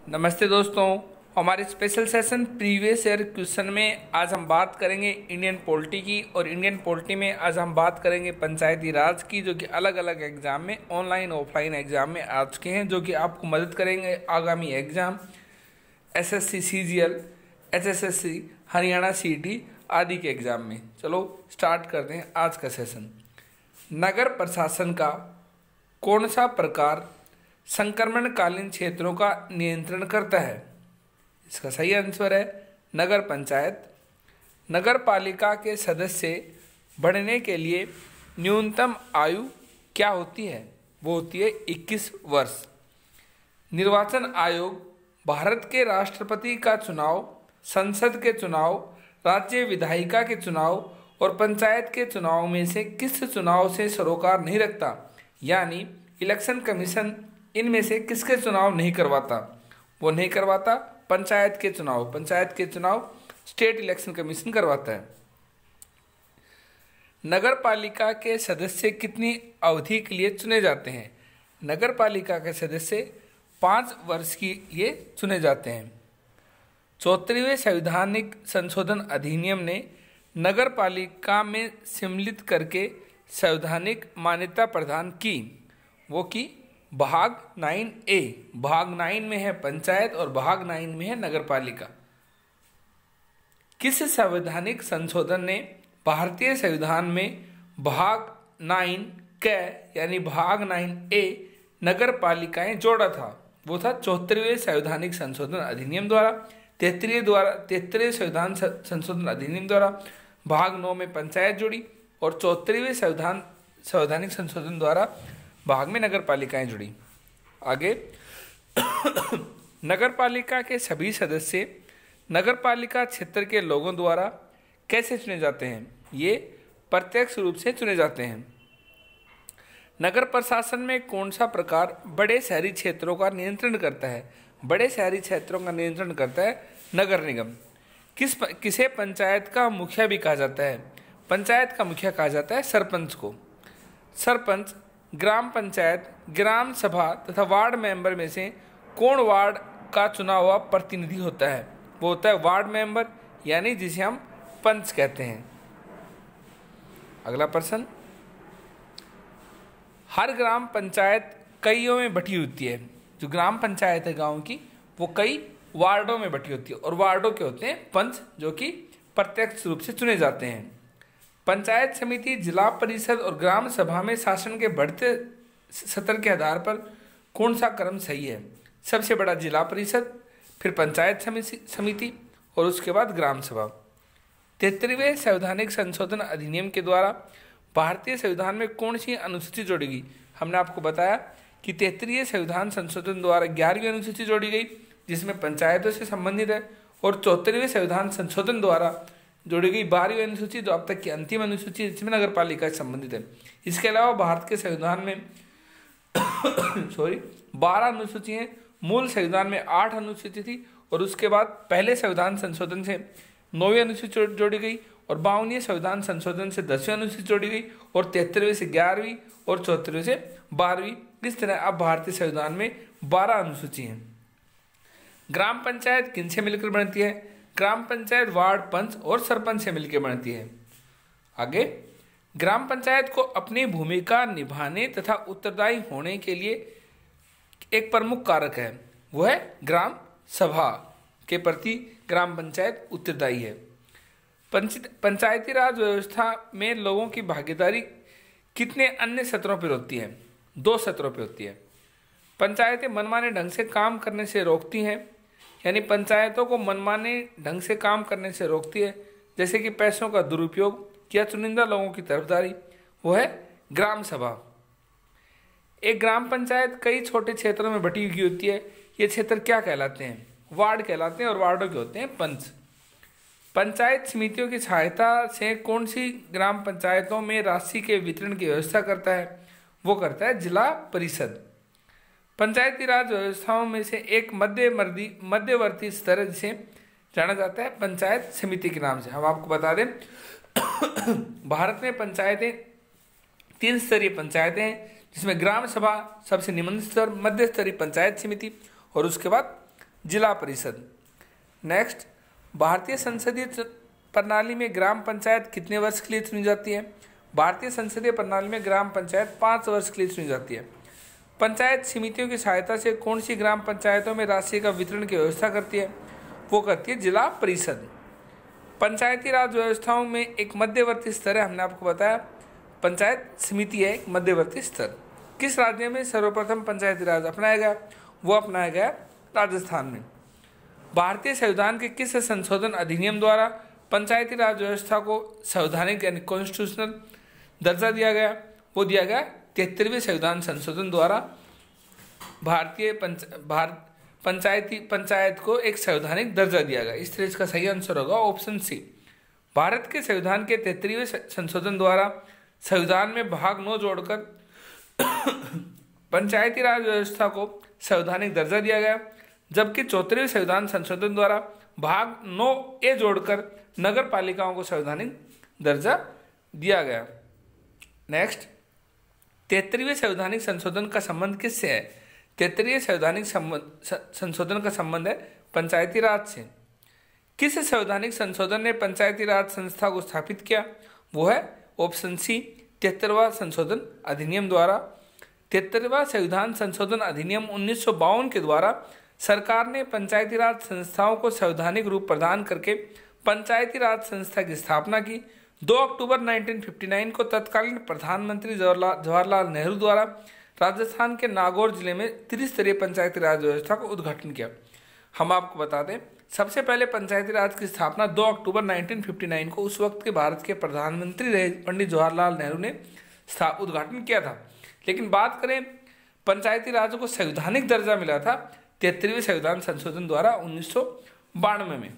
नमस्ते दोस्तों। हमारे special session previous year question में आज हम बात करेंगे इंडियन पॉलिटी की, और इंडियन पॉलिटी में आज हम बात करेंगे पंचायती राज की, जो कि अलग अलग एग्जाम में ऑनलाइन ऑफलाइन एग्जाम में आ चुके हैं, जो कि आपको मदद करेंगे आगामी exam SSC CGL, HSSC, Haryana CET आदि के एग्जाम में। चलो स्टार्ट करते हैं आज का सेशन। नगर प्रशासन का कौन सा प्रकार संक्रमणकालीन क्षेत्रों का नियंत्रण करता है? इसका सही आंसर है नगर पंचायत। नगर पालिका के सदस्य बढ़ने के लिए न्यूनतम आयु क्या होती है? वो होती है 21 वर्ष। निर्वाचन आयोग भारत के राष्ट्रपति का चुनाव, संसद के चुनाव, राज्य विधायिका के चुनाव और पंचायत के चुनाव में से किस चुनाव से सरोकार नहीं रखता? यानी इलेक्शन कमीशन इनमें से किसके चुनाव नहीं करवाता? वो नहीं करवाता पंचायत के चुनाव। पंचायत के चुनाव स्टेट इलेक्शन कमीशन करवाता है। नगर पालिका के सदस्य कितनी अवधि के लिए चुने जाते हैं? नगर पालिका के सदस्य 5 वर्ष के लिए चुने जाते हैं। 74वें संवैधानिक संशोधन अधिनियम ने नगर पालिका में सम्मिलित करके संवैधानिक मान्यता प्रदान की। वो की भाग 9A। भाग 9 में है पंचायत और भाग 9 में है नगर पालिका। किस संवैधानिक संशोधन ने भारतीय संविधान में भाग 9 क यानी भाग 9A नगर पालिकाएं जोड़ा था? वो था 74वें संवैधानिक संशोधन अधिनियम द्वारा, 73वें संविधान संशोधन अधिनियम द्वारा भाग 9 में पंचायत जुड़ी, और 74वें संवैधानिक संशोधन द्वारा भाग में नगर पालिकाएं जुड़ी। आगे नगर पालिका के सभी सदस्य नगर पालिका क्षेत्र के लोगों द्वारा कैसे चुने जाते हैं? ये प्रत्यक्ष रूप से चुने जाते हैं। नगर प्रशासन में कौन सा प्रकार बड़े शहरी क्षेत्रों का नियंत्रण करता है? बड़े शहरी क्षेत्रों का नियंत्रण करता है नगर निगम। किसे पंचायत का मुखिया भी कहा जाता है? पंचायत का मुखिया कहा जाता है सरपंच को। सरपंच ग्राम पंचायत, ग्राम सभा तथा वार्ड मेंबर में से कौन वार्ड का चुना हुआ प्रतिनिधि होता है? वो होता है वार्ड मेंबर, यानी जिसे हम पंच कहते हैं। अगला प्रश्न, हर ग्राम पंचायत कईयों में बटी होती है। जो ग्राम पंचायत है गांव की, वो कई वार्डों में बटी होती है, और वार्डों के होते हैं पंच, जो कि प्रत्यक्ष रूप से चुने जाते हैं। पंचायत समिति, जिला परिषद और ग्राम सभा में शासन के बढ़ते स्तर के आधार पर कौन सा क्रम सही है? सबसे बड़ा जिला परिषद, फिर पंचायत समिति और उसके बाद ग्राम सभा। 73वें संवैधानिक संशोधन अधिनियम के द्वारा भारतीय संविधान में कौन सी अनुसूची जोड़ी गई? हमने आपको बताया कि 73वें संविधान संशोधन द्वारा 11वीं अनुसूची जोड़ी गई, जिसमें पंचायतों से संबंधित है, और 74वें संविधान संशोधन द्वारा जोड़ी गई 12वीं अनुसूची, जो अब तक की अंतिम अनुसूची, जिसमें नगर पालिका से संबंधित है। इसके अलावा भारत के संविधान में 12 अनुसूची हैं। मूल संविधान में 8 अनुसूची थी, और उसके बाद पहले संविधान संशोधन से 9वीं अनुसूची जोड़ी गई, और 52वें संविधान संशोधन से 10वीं अनुसूची जोड़ी गई, और 73वें से 11वीं और 74वें से 12वीं। इस तरह अब भारतीय संविधान में 12 अनुसूची हैं। ग्राम पंचायत किनसे मिलकर बनती है? ग्राम पंचायत वार्ड पंच और सरपंच से मिलकर बनती है। आगे, ग्राम पंचायत को अपनी भूमिका निभाने तथा उत्तरदायी होने के लिए एक प्रमुख कारक है, वो है ग्राम सभा के प्रति ग्राम पंचायत उत्तरदायी है। पंचायती राज व्यवस्था में लोगों की भागीदारी कितने अन्य सत्रों पर होती है? 2 सत्रों पर होती है। पंचायतें मनमाने ढंग से काम करने से रोकती हैं, यानी पंचायतों को मनमाने ढंग से काम करने से रोकती है, जैसे कि पैसों का दुरुपयोग या चुनिंदा लोगों की तरफदारी, वो है ग्राम सभा। एक ग्राम पंचायत कई छोटे क्षेत्रों में बटी हुई होती है। ये क्षेत्र क्या कहलाते हैं? वार्ड कहलाते हैं, और वार्डों के होते हैं पंच। पंचायत समितियों की सहायता से कौन सी ग्राम पंचायतों में राशि के वितरण की व्यवस्था करता है? वो करता है जिला परिषद। पंचायती राज व्यवस्थाओं में से एक मध्यवर्ती स्तर जिसे जाना जाता है पंचायत समिति के नाम से। हम आपको बता दें भारत में पंचायतें 3 स्तरीय पंचायतें हैं, जिसमें ग्राम सभा सबसे निम्न स्तर, मध्य स्तरीय पंचायत समिति और उसके बाद जिला परिषद। नेक्स्ट, भारतीय संसदीय प्रणाली में ग्राम पंचायत कितने वर्ष के लिए चुनी जाती है? भारतीय संसदीय प्रणाली में ग्राम पंचायत 5 वर्ष के लिए चुनी जाती है। पंचायत समितियों की सहायता से कौन सी ग्राम पंचायतों में राशि का वितरण की व्यवस्था करती है? वो करती है जिला परिषद। पंचायती राज व्यवस्थाओं में एक मध्यवर्ती स्तर है, हमने आपको बताया पंचायत समिति है एक मध्यवर्ती स्तर। किस राज्य में सर्वप्रथम पंचायती राज अपनाया गया? वो अपनाया गया राजस्थान में। भारतीय संविधान के किस संशोधन अधिनियम द्वारा पंचायती राज व्यवस्था को संवैधानिक यानी कॉन्स्टिट्यूशनल दर्जा दिया गया? वो दिया गया 73वें संविधान संशोधन द्वारा भारतीय पंचायत को एक संवैधानिक दर्जा दिया गया। इस तरह इसका सही आंसर होगा ऑप्शन सी। भारत के संविधान के 73वें संशोधन द्वारा संविधान में भाग 9 जोड़कर पंचायती राज व्यवस्था को संवैधानिक दर्जा दिया गया, जबकि 74वें संविधान संशोधन द्वारा भाग 9A जोड़कर नगर पालिकाओं को संवैधानिक दर्जा दिया गया। नेक्स्ट, 73वें संवैधानिक संशोधन का संबंध किससे है? 73वें संवैधानिक संशोधन का संबंध है पंचायती राज से। किस संवैधानिक संशोधन ने पंचायती राज संस्था को स्थापित किया? वो है ऑप्शन सी 73वां संशोधन अधिनियम द्वारा। 73वां संविधान संशोधन अधिनियम 1952 के द्वारा सरकार ने पंचायती राज संस्थाओं को संवैधानिक रूप प्रदान करके पंचायती राज संस्था की स्थापना की। 2 अक्टूबर 1959 को तत्कालीन प्रधानमंत्री जवाहरलाल नेहरू द्वारा राजस्थान के नागौर जिले में त्रिस्तरीय पंचायती राज व्यवस्था का उद्घाटन किया। हम आपको बता दें, सबसे पहले पंचायती राज की स्थापना 2 अक्टूबर 1959 को उस वक्त के भारत के प्रधानमंत्री रहे पंडित जवाहरलाल नेहरू ने उद्घाटन किया था। लेकिन बात करें पंचायती राज को संवैधानिक दर्जा मिला था 73वें संविधान संशोधन द्वारा 1992 में।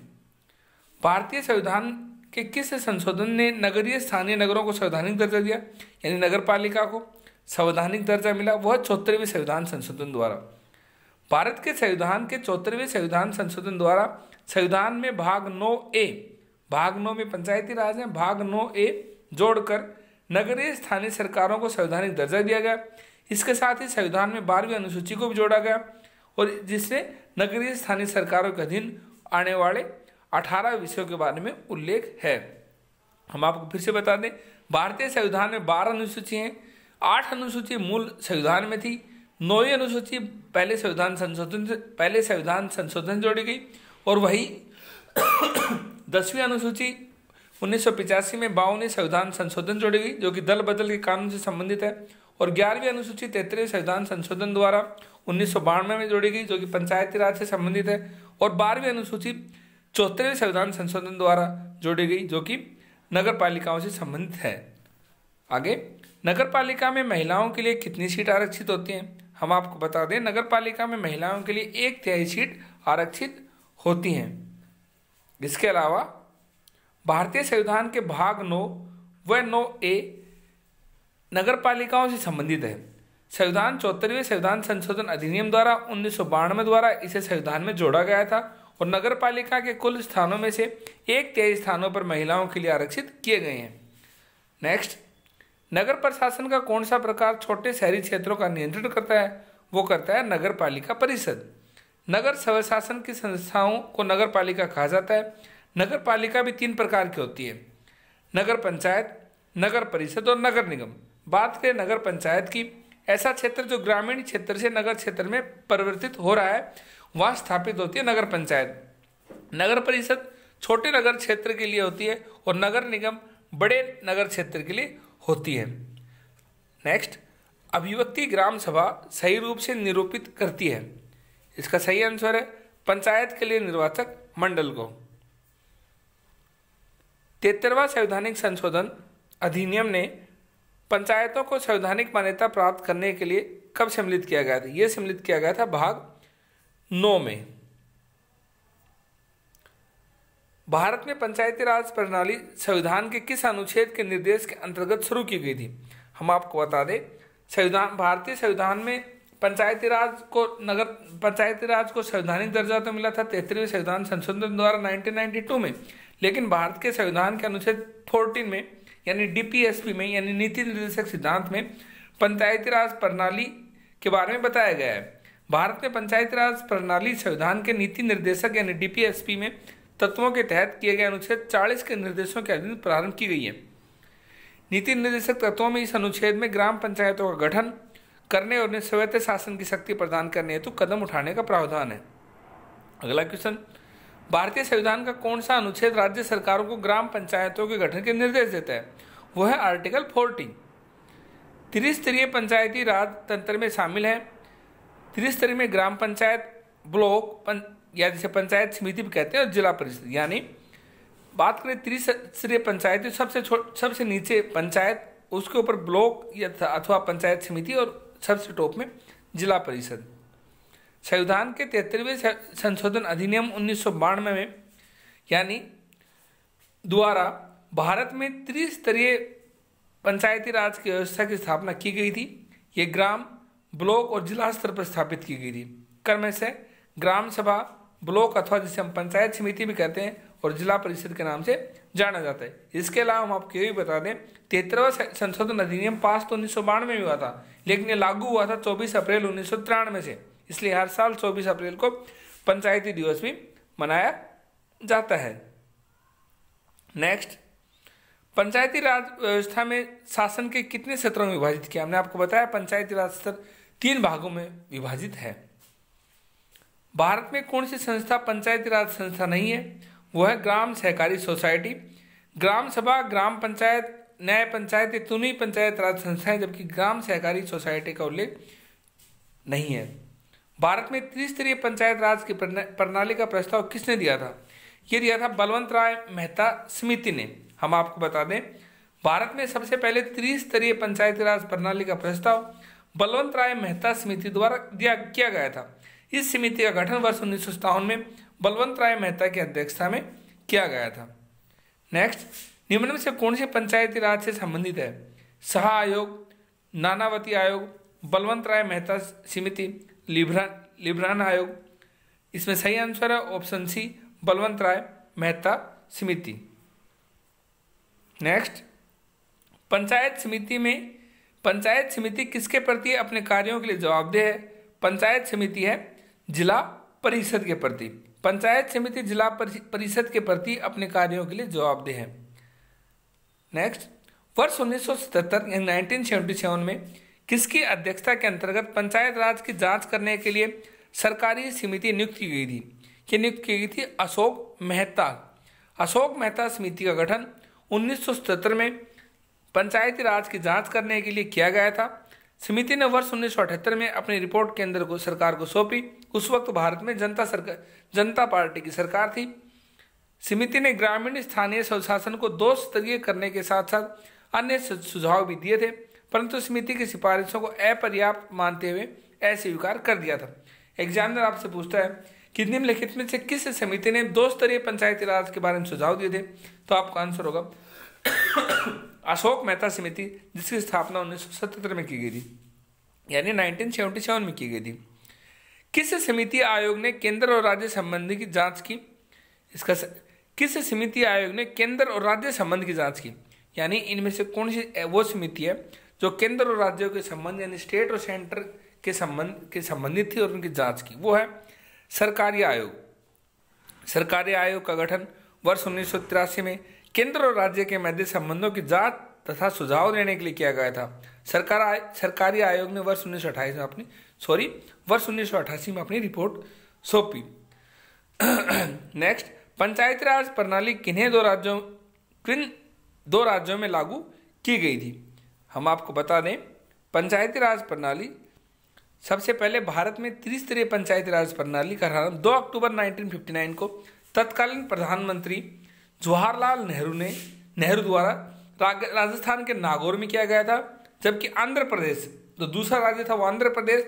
भारतीय संविधान के किस संशोधन ने नगरीय स्थानीय नगरों को संवैधानिक दर्जा दिया, यानी नगर पालिका को संवैधानिक दर्जा मिला? वह 74वें संविधान संशोधन द्वारा। भारत के संविधान के 74वें संविधान संशोधन द्वारा संविधान में भाग 9A, भाग 9 में पंचायती राज है, भाग 9A जोड़कर नगरीय स्थानीय सरकारों को संवैधानिक दर्जा दिया गया। इसके साथ ही संविधान में 12वीं अनुसूची को भी जोड़ा गया और जिससे नगरीय स्थानीय सरकारों के अधीन आने वाले 18 विषयों के बारे में उल्लेख है। हम आपको फिर से बता दें, भारतीय संविधान में 12 अनुसूची हैं, 8 अनुसूची मूल संविधान में थी, 9वीं अनुसूची पहले संविधान संशोधन जोड़ी गई और वही 10वीं अनुसूची 1985 में 52वें संविधान संशोधन जोड़ी गई जो कि दल बदल के कानून से संबंधित है, और 11वीं अनुसूची 73वें संविधान संशोधन द्वारा 1992 में जोड़ी गई जो कि पंचायती राज से संबंधित है, और 12वीं अनुसूची 74वें संविधान संशोधन द्वारा जोड़ी गई जो कि नगर पालिकाओं से संबंधित है। आगे, नगर पालिका में महिलाओं के लिए कितनी सीट आरक्षित होती हैं? हम आपको बता दें, नगर पालिका में महिलाओं के लिए 1/3 सीट आरक्षित होती हैं। इसके अलावा भारतीय संविधान के भाग 9 व 9A नगर पालिकाओं से संबंधित है। संविधान 74वें संविधान संशोधन अधिनियम द्वारा 1992 द्वारा इसे संविधान में जोड़ा गया था और नगर पालिका के कुल स्थानों में से 1/3 स्थानों पर महिलाओं के लिए आरक्षित किए गए हैं। नेक्स्ट, नगर प्रशासन का कौन सा प्रकार छोटे शहरी क्षेत्रों का नियंत्रण करता है? वो करता है नगर पालिका परिषद। नगर स्वशासन की संस्थाओं को नगर पालिका कहा जाता है। नगर पालिका भी 3 प्रकार की होती है, नगर पंचायत, नगर परिषद और नगर निगम। बात करें नगर पंचायत की, ऐसा क्षेत्र जो ग्रामीण क्षेत्र से नगर क्षेत्र में परिवर्तित हो रहा है वहाँ स्थापित होती है नगर पंचायत। नगर परिषद छोटे नगर क्षेत्र के लिए होती है और नगर निगम बड़े नगर क्षेत्र के लिए होती है। नेक्स्ट, अभिव्यक्ति ग्राम सभा सही रूप से निरूपित करती है। इसका सही आंसर है पंचायत के लिए निर्वाचक मंडल को। 73वां संवैधानिक संशोधन अधिनियम ने पंचायतों को संवैधानिक मान्यता प्राप्त करने के लिए कब सम्मिलित किया गया था? यह सम्मिलित किया गया था भाग 9 में। भारत में पंचायती राज प्रणाली संविधान के किस अनुच्छेद के निर्देश के अंतर्गत शुरू की गई थी? हम आपको बता दें, भारतीय संविधान में पंचायती राज को संवैधानिक दर्जा तो मिला था 73वें संविधान संशोधन द्वारा 1992 में, लेकिन भारत के संविधान के अनुच्छेद 14 में यानी DPSP में यानी नीति निर्देशक सिद्धांत में पंचायती राज प्रणाली के बारे में बताया गया है। भारत में पंचायती राज प्रणाली संविधान के नीति निर्देशक यानी डीपीएसपी में तत्वों के तहत किए गए अनुच्छेद 40 के निर्देशों के अधीन प्रारंभ की गई है। नीति निर्देशक तत्वों में इस अनुच्छेद में ग्राम पंचायतों का गठन करने और उन्हें स्वायत्त शासन की शक्ति प्रदान करने हेतु कदम उठाने का प्रावधान है। अगला क्वेश्चन, भारतीय संविधान का कौन सा अनुच्छेद राज्य सरकारों को ग्राम पंचायतों के गठन के निर्देश देता है? वो है आर्टिकल 40। त्रिस्तरीय पंचायती राज तंत्र में शामिल है त्रिस्तरीय में ग्राम पंचायत, ब्लॉक या जिसे पंचायत समिति भी कहते हैं, और जिला परिषद। यानी बात करें त्रिस्तरीय पंचायत, सबसे नीचे पंचायत, उसके ऊपर ब्लॉक या अथवा पंचायत समिति और सबसे टॉप में जिला परिषद। संविधान के 73वें संशोधन अधिनियम 1992 में यानी द्वारा भारत में त्रिस्तरीय पंचायती राज की व्यवस्था की स्थापना की गई थी। ये ग्राम, ब्लॉक और जिला स्तर पर स्थापित की गई थी। क्रम से ग्राम सभा, ब्लॉक अथवा जिसे हम पंचायत समिति भी कहते हैं और जिला परिषद के नाम से जाना जाता है। इसके अलावा हम आपको ये भी बता दें, 73वां संशोधन अधिनियम पास तो 1992 में हुआ था, लेकिन ये लागू हुआ था 24 अप्रैल 1993 से। इसलिए हर साल 24 अप्रैल को पंचायती दिवस भी मनाया जाता है। नेक्स्ट, पंचायती राज व्यवस्था में शासन के कितने क्षेत्रों में विभाजित किया? हमने आपको बताया पंचायती राज स्तर 3 भागों में विभाजित है। भारत में कौन सी संस्था पंचायती राज संस्था नहीं है? वो है ग्राम सहकारी सोसाइटी, ग्राम सभा, ग्राम पंचायत, न्याय पंचायत, ये तीनों ही पंचायत राज संस्थाएं, जबकि ग्राम सहकारी सोसाइटी का उल्लेख नहीं है। भारत में त्रिस्तरीय पंचायत राज की प्रणाली का प्रस्ताव किसने दिया था? ये दिया था बलवंत राय मेहता समिति ने। हम आपको बता दें, भारत में सबसे पहले त्रिस्तरीय पंचायती राज प्रणाली का प्रस्ताव बलवंत राय मेहता समिति द्वारा किया गया था। इस समिति का गठन वर्ष 1957 में बलवंत राय मेहता की अध्यक्षता में किया गया था। नेक्स्ट, निम्न में से कौन से पंचायती राज से संबंधित है? शाह आयोग, नानावती आयोग, बलवंत राय मेहता समिति, लिब्रान आयोग। इसमें सही आंसर है ऑप्शन सी, बलवंत राय मेहता समिति। नेक्स्ट, पंचायत समिति किसके प्रति अपने कार्यों के लिए जवाबदेह है? पंचायत समिति है जिला परिषद के प्रति। पंचायत समिति जिला परिषद के प्रति अपने कार्यों के लिए जवाबदेह है। नेक्स्ट, वर्ष 1977 यानी 1977 में किसकी अध्यक्षता के अंतर्गत पंचायत राज की जांच करने के लिए सरकारी समिति नियुक्त की गई थी? ये नियुक्त की गई थी अशोक मेहता समिति का गठन 1977 में पंचायती राज की जांच करने के लिए किया गया था। समिति ने वर्ष 1978 में अपनी रिपोर्ट केंद्र को सरकार को सौंपी। उस वक्त भारत में जनता पार्टी की सरकार थी। समिति ने ग्रामीण स्थानीय स्वशासन को 2 स्तरीय करने के साथ साथ अन्य सुझाव भी दिए थे, परंतु समिति की सिफारिशों को अपर्याप्त मानते हुए अस्वीकार कर दिया था। एग्जामिनर आपसे पूछता है कि निम्नलिखित में से किस समिति ने 2 स्तरीय पंचायती राज के बारे में सुझाव दिए थे? तो आपका आंसर होगा अशोक मेहता समिति, जिसकी स्थापना 1977 में की गई थी, यानी 1977 में की गई थी। किस समिति आयोग ने केंद्र और राज्य संबंधी की जांच की? किस समिति आयोग ने केंद्र और राज्य संबंध की जांच की? यानी इनमें से कौन सी वो समिति है जो केंद्र और राज्यों के संबंध यानी स्टेट और सेंटर के संबंधित थी और उनकी जांच की? वो है सरकारी आयोग। सरकारी आयोग का गठन वर्ष 1983 में केंद्र और राज्य के मध्य संबंधों की जांच तथा सुझाव देने के लिए किया गया था। सरकारी आयोग ने वर्ष 1988 में अपनी रिपोर्ट सौंपी। नेक्स्ट, पंचायती राज प्रणाली किन 2 राज्यों में लागू की गई थी? हम आपको बता दें, पंचायती राज प्रणाली सबसे पहले भारत में त्रिस्तरीय पंचायती राज प्रणाली का आरंभ 2 अक्टूबर 1959 को तत्कालीन प्रधानमंत्री जवाहरलाल नेहरू द्वारा राजस्थान के नागौर में किया गया था, जबकि आंध्र प्रदेश जो दूसरा राज्य था वो आंध्र प्रदेश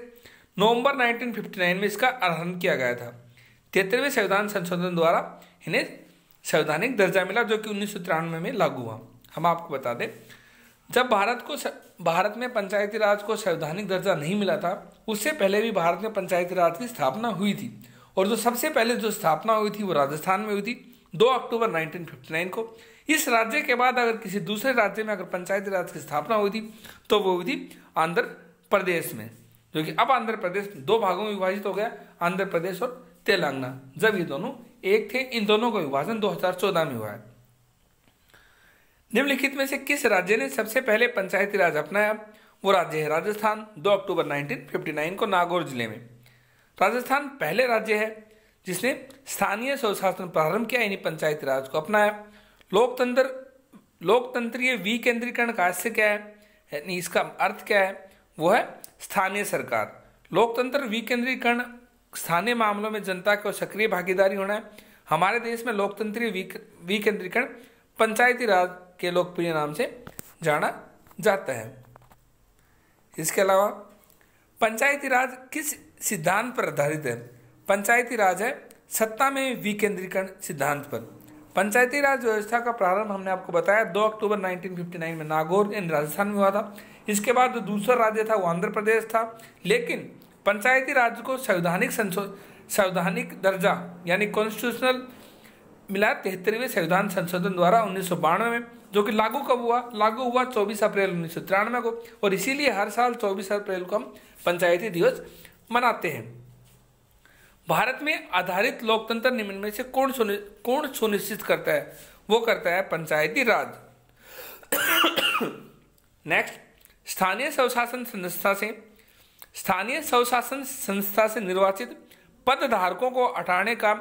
नवंबर 1959 में इसका आरंभ किया गया था। 73वें संविधान संशोधन द्वारा इन्हें संवैधानिक दर्जा मिला, जो कि 1993 में लागू हुआ। हम आपको बता दें, जब भारत में पंचायती राज को संवैधानिक दर्जा नहीं मिला था, उससे पहले भी भारत में पंचायती राज की स्थापना हुई थी, और जो सबसे पहले जो स्थापना हुई थी वो राजस्थान में हुई थी 2 अक्टूबर 1959 को। इस राज्य के बाद अगर किसी दूसरे राज्य में अगर पंचायती राज की स्थापना हुई थी तो वो हुई थी आंध्र प्रदेश में, जो कि अब आंध्र प्रदेश 2 भागों में विभाजित हो गया, आंध्र प्रदेश और तेलंगाना। जब ये दोनों एक थे, इन दोनों का विभाजन 2014 में हुआ है। निम्नलिखित में से किस राज्य ने सबसे पहले पंचायती राज अपनाया? वो राज्य है राजस्थान, 2 अक्टूबर 1959 को नागौर जिले में। राजस्थान पहले राज्य है जिसने स्थानीय स्वशासन प्रारंभ किया, यानी पंचायती राज को अपनाया। लोकतंत्रीय विकेंद्रीकरण का अर्थ क्या है, यानी इसका अर्थ क्या है? वो है स्थानीय सरकार। लोकतंत्र विकेंद्रीकरण स्थानीय मामलों में जनता को सक्रिय भागीदारी होना है। हमारे देश में लोकतंत्रीय विकेंद्रीकरण पंचायती राज के लोकप्रिय नाम से जाना जाता है। इसके अलावा पंचायती राज किस सिद्धांत पर आधारित है? पंचायती राज है सत्ता में विकेंद्रीकरण सिद्धांत पर। पंचायती राज व्यवस्था का प्रारंभ हमने आपको बताया 2 अक्टूबर 1959 में नागौर इन राजस्थान में हुआ था। इसके बाद जो दूसरा राज्य था वो आंध्र प्रदेश था। लेकिन पंचायती राज को संवैधानिक दर्जा यानी कॉन्स्टिट्यूशनल मिला 73वें संविधान संशोधन द्वारा 1992 में, जो कि लागू कब हुआ? लागू हुआ 24 अप्रैल 1993 को। और इसीलिए हर साल 24 अप्रैल को हम पंचायती दिवस मनाते हैं। भारत में आधारित लोकतंत्र निम्न में से कौन सुनिश्चित करता है? वो करता है पंचायती राज। नेक्स्ट, स्थानीय स्वशासन संस्था से निर्वाचित पदधारकों को हटाने का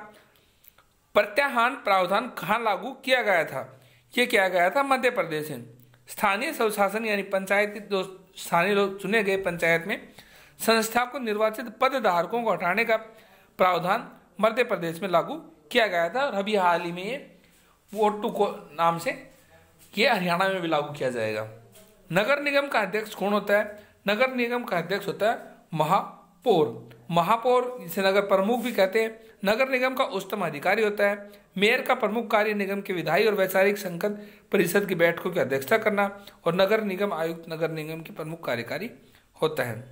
प्रत्याहार प्रावधान कहाँ लागू किया गया था? ये किया गया था मध्य प्रदेश में। स्थानीय स्वशासन यानी पंचायती जो स्थानीय लोग चुने गए पंचायत में संस्था को निर्वाचित पदधारकों को हटाने का प्रावधान मध्य प्रदेश में लागू किया गया था। और अभी हाल ही में ये वोट टू को नाम से ये हरियाणा में भी लागू किया जाएगा। नगर निगम का अध्यक्ष कौन होता है? नगर निगम का अध्यक्ष होता है महापौर। महापौर जिसे नगर प्रमुख भी कहते हैं, नगर निगम का उच्चतम अधिकारी होता है। मेयर का प्रमुख कार्य निगम के विधायी और वैचारिक संसद परिषद की बैठकों की अध्यक्षता करना, और नगर निगम आयुक्त नगर निगम के प्रमुख कार्यकारी होता है।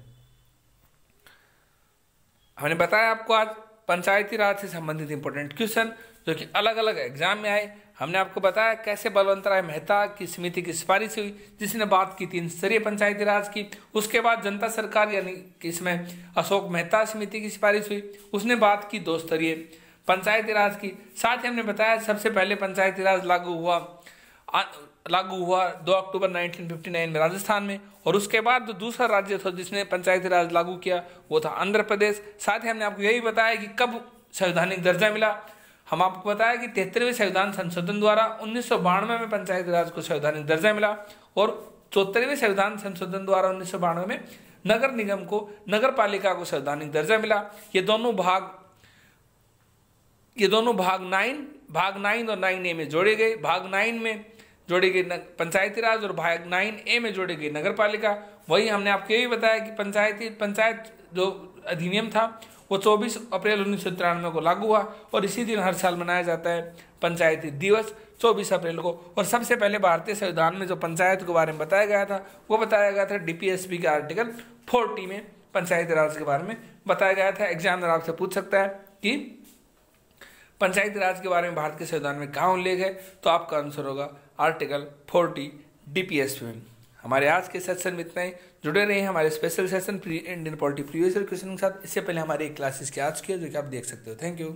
हमने बताया आपको आज पंचायती राज से संबंधित इंपॉर्टेंट क्वेश्चन जो कि अलग अलग एग्जाम में आए। हमने आपको बताया कैसे बलवंत राय मेहता की समिति की सिफारिश हुई जिसने बात की 3 स्तरीय पंचायती राज की। उसके बाद जनता सरकार यानी कि इसमें अशोक मेहता समिति की सिफारिश हुई, उसने बात की 2 स्तरीय पंचायती राज की। साथ ही हमने बताया सबसे पहले पंचायती राज लागू हुआ 2 अक्टूबर 1959 में राजस्थान में, और उसके बाद जो दूसरा राज्य था जिसने पंचायती राज लागू किया वो था आंध्र प्रदेश। साथ ही हमने आपको यही बताया कि कब संवैधानिक दर्जा मिला। हम आपको बताया कि 73वें संविधान संशोधन द्वारा 1992 में पंचायती राज को संवैधानिक दर्जा मिला, और 74वें संविधान संशोधन द्वारा 1992 में नगर निगम को नगर पालिका को संवैधानिक दर्जा मिला। ये दोनों भाग 9 और 9A में जोड़े गए। भाग 9 में जोड़ी गई पंचायती राज और भाग 9A में जोड़ी गई नगर पालिका। वही हमने आपको यही बताया कि पंचायत जो अधिनियम था वो 24 अप्रैल 1993 को लागू हुआ, और इसी दिन हर साल मनाया जाता है पंचायती दिवस 24 अप्रैल को। और सबसे पहले भारतीय संविधान में जो पंचायत के बारे में बताया गया था वो बताया गया था DPSP के आर्टिकल 40 में पंचायती राज के बारे में बताया गया था। एग्जामिनर आपसे पूछ सकता है कि पंचायती राज के बारे में भारत के संविधान में कहाँ उल्लेख है, तो आपका आंसर होगा आर्टिकल 40 DPSP में। हमारे आज के सेशन में इतना ही। जुड़े रहे हमारे special session Indian polity previous year question के साथ। इससे पहले हमारे एक क्लासेस की आज की है जो कि आप देख सकते हो। Thank you.